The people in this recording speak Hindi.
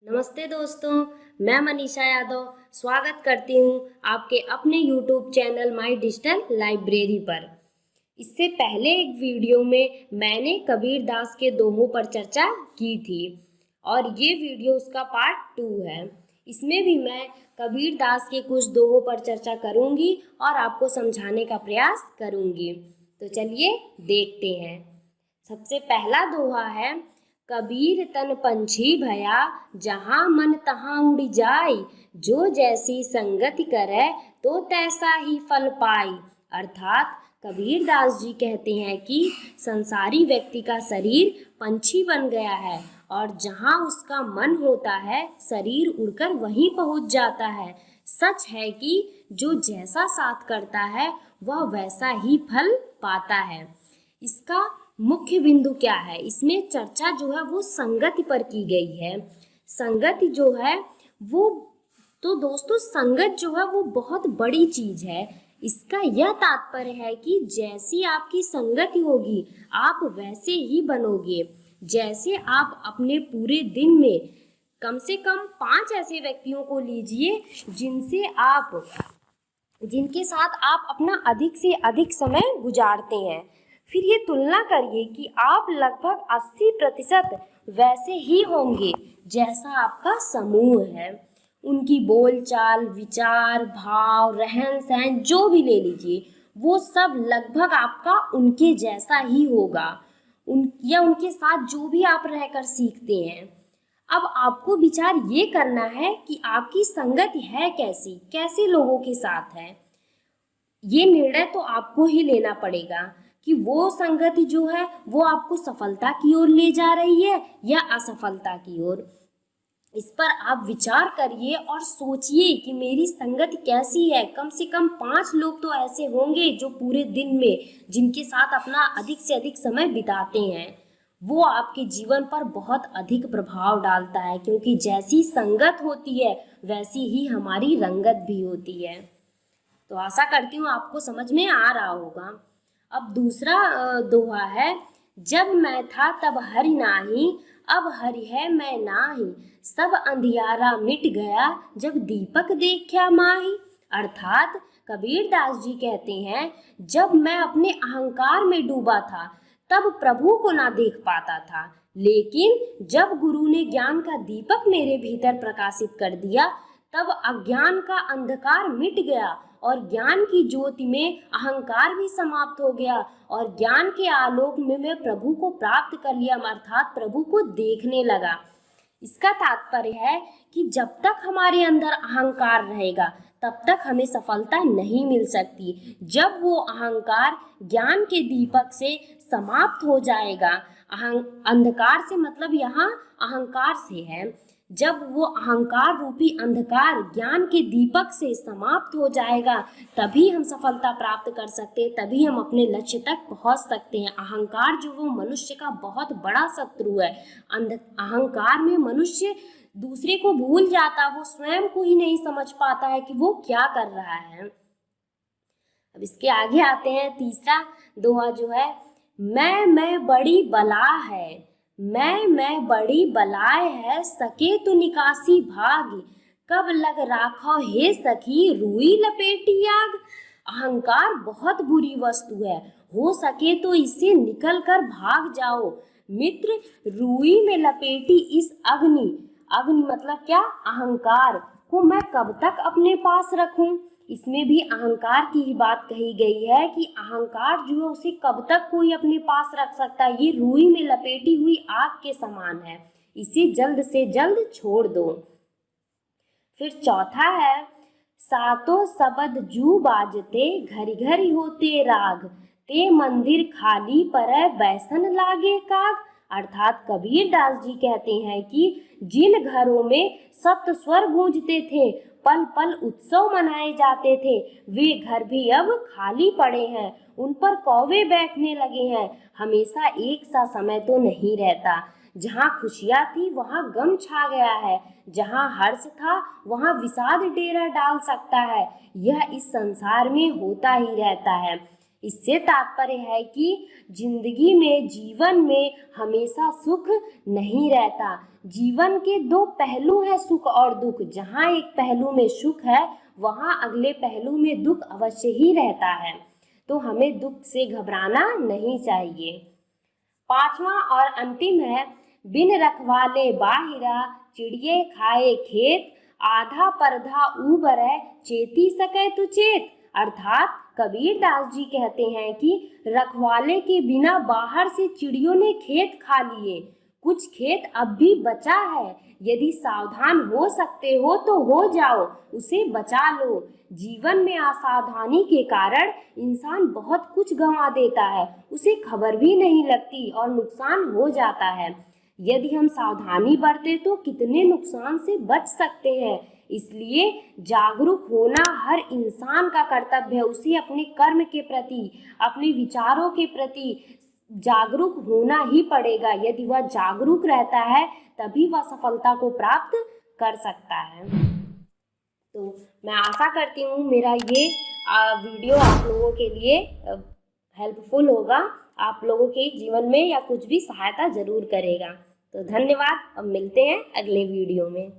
नमस्ते दोस्तों, मैं मनीषा यादव स्वागत करती हूँ आपके अपने YouTube channel my digital library पर। इससे पहले एक वीडियो में मैंने कबीर दास के दोहों पर चर्चा की थी और ये वीडियो उसका पार्ट 2 है। इसमें भी मैं कबीर दास के कुछ दोहों पर चर्चा करूँगी और आपको समझाने का प्रयास करूँगी। तो चलिए देखते हैं। सबसे पहला दोहा है, कबीर तन पंछी भया जहाँ मन तहाँ उड़ जाई, जो जैसी संगति करे तो तैसा ही फल पाई। अर्थात कबीर दास जी कहते हैं कि संसारी व्यक्ति का शरीर पंछी बन गया है और जहाँ उसका मन होता है शरीर उड़कर वहीं पहुँच जाता है। सच है कि जो जैसा साथ करता है वह वैसा ही फल पाता है। इसका मुख्य बिंदु क्या है? इसमें चर्चा जो है वो संगति पर की गई है। संगति जो है वो तो दोस्तों संगत जो है वो बहुत बड़ी चीज है। इसका यह तात्पर्य है कि जैसी आपकी संगति होगी आप वैसे ही बनोगे। जैसे आप अपने पूरे दिन में कम से कम 5 ऐसे व्यक्तियों को लीजिए जिनके साथ आप अपना अधिक से अधिक समय गुजारते हैं। फिर ये तुलना करिए कि आप लगभग 80% वैसे ही होंगे जैसा आपका समूह है। उनकी बोलचाल, विचार, भाव, रहन सहन जो भी ले लीजिए वो सब लगभग आपका उनके जैसा ही होगा। उनके साथ जो भी आप रहकर सीखते हैं। अब आपको विचार ये करना है कि आपकी संगति है कैसी, कैसे लोगों के साथ है। ये निर्णय तो आपको ही लेना पड़ेगा कि वो संगति जो है वो आपको सफलता की ओर ले जा रही है या असफलता की ओर। इस पर आप विचार करिए और सोचिए कि मेरी संगति कैसी है। कम से कम 5 लोग तो ऐसे होंगे जो पूरे दिन में जिनके साथ अपना अधिक से अधिक समय बिताते हैं। वो आपके जीवन पर बहुत अधिक प्रभाव डालता है, क्योंकि जैसी संगत होती है वैसी ही हमारी रंगत भी होती है। तो आशा करती हूँ आपको समझ में आ रहा होगा। अब दूसरा दोहा है, जब मैं था तब हरि नाही, अब हरि है मैं नाही, सब अंधियारा मिट गया जब दीपक देखा माही। अर्थात कबीर दास जी कहते हैं, जब मैं अपने अहंकार में डूबा था तब प्रभु को ना देख पाता था, लेकिन जब गुरु ने ज्ञान का दीपक मेरे भीतर प्रकाशित कर दिया तब अज्ञान का अंधकार मिट गया और ज्ञान की ज्योति में अहंकार भी समाप्त हो गया और ज्ञान के आलोक में मैं प्रभु को प्राप्त कर लिया, अर्थात प्रभु को देखने लगा। इसका तात्पर्य है कि जब तक हमारे अंदर अहंकार रहेगा तब तक हमें सफलता नहीं मिल सकती। जब वो अहंकार ज्ञान के दीपक से समाप्त हो जाएगा, अंधकार से मतलब यहाँ अहंकार से है, जब वो अहंकार रूपी अंधकार ज्ञान के दीपक से समाप्त हो जाएगा तभी हम सफलता प्राप्त कर सकते हैं, तभी हम अपने लक्ष्य तक पहुंच सकते हैं। अहंकार जो वो मनुष्य का बहुत बड़ा शत्रु है। अहंकार में मनुष्य दूसरे को भूल जाता, वो स्वयं को ही नहीं समझ पाता है कि वो क्या कर रहा है। अब इसके आगे आते हैं, तीसरा दोहा जो है, मैं बड़ी बला है, मैं बड़ी बलाय है, सके तो निकासी भाग, कब लग राखो हे सखी रुई लपेटी आग। अहंकार बहुत बुरी वस्तु है, हो सके तो इससे निकल कर भाग जाओ मित्र, रुई में लपेटी इस अग्नि मतलब क्या? अहंकार को मैं कब तक अपने पास रखूं। इसमें भी अहंकार की ही बात कही गई है कि अहंकार जो है उसे कब तक कोई अपने पास रख सकता है। ये रुई में लपेटी हुई आग के समान है, इसे जल्द से जल्द छोड़ दो। फिर चौथा है, सातो सबद जू बाजते घरी घरी होते राग, ते मंदिर खाली पर बैसन लागे काग। अर्थात कबीर दास जी कहते हैं कि जिन घरों में सप्त स्वर गूंजते थे, पल पल उत्सव मनाए जाते थे, वे घर भी अब खाली पड़े हैं, उन पर कौवे बैठने लगे हैं। हमेशा एक सा समय तो नहीं रहता। जहाँ खुशियाँ थी वहाँ गम छा गया है, जहाँ हर्ष था वहाँ विषाद डेरा डाल सकता है। यह इस संसार में होता ही रहता है। इससे तात्पर्य है कि जिंदगी में, जीवन में हमेशा सुख नहीं रहता। जीवन के दो पहलू हैं, सुख और दुख। जहाँ एक पहलू में सुख है वहाँ अगले पहलू में दुख अवश्य ही रहता है। तो हमें दुख से घबराना नहीं चाहिए। पांचवा और अंतिम है, बिन रखवाले बाहिरा, चिड़िये खाए खेत, आधा परधा ऊबरै, चेती सकै तु चेत। अर्थात कबीर दास जी कहते हैं कि रखवाले के बिना बाहर से चिड़ियों ने खेत खा लिए, कुछ खेत अब भी बचा है। यदि सावधान हो सकते हो तो हो जाओ, उसे बचा लो। जीवन में असावधानी के कारण इंसान बहुत कुछ गंवा देता है, उसे खबर भी नहीं लगती और नुकसान हो जाता है। यदि हम सावधानी बरतें तो कितने नुकसान से बच सकते हैं। इसलिए जागरूक होना हर इंसान का कर्तव्य है। उसे अपने कर्म के प्रति, अपने विचारों के प्रति जागरूक होना ही पड़ेगा। यदि वह जागरूक रहता है तभी वह सफलता को प्राप्त कर सकता है। तो मैं आशा करती हूँ मेरा ये वीडियो आप लोगों के लिए हेल्पफुल होगा, आप लोगों के जीवन में या कुछ भी सहायता जरूर करेगा। तो धन्यवाद, अब मिलते हैं अगले वीडियो में।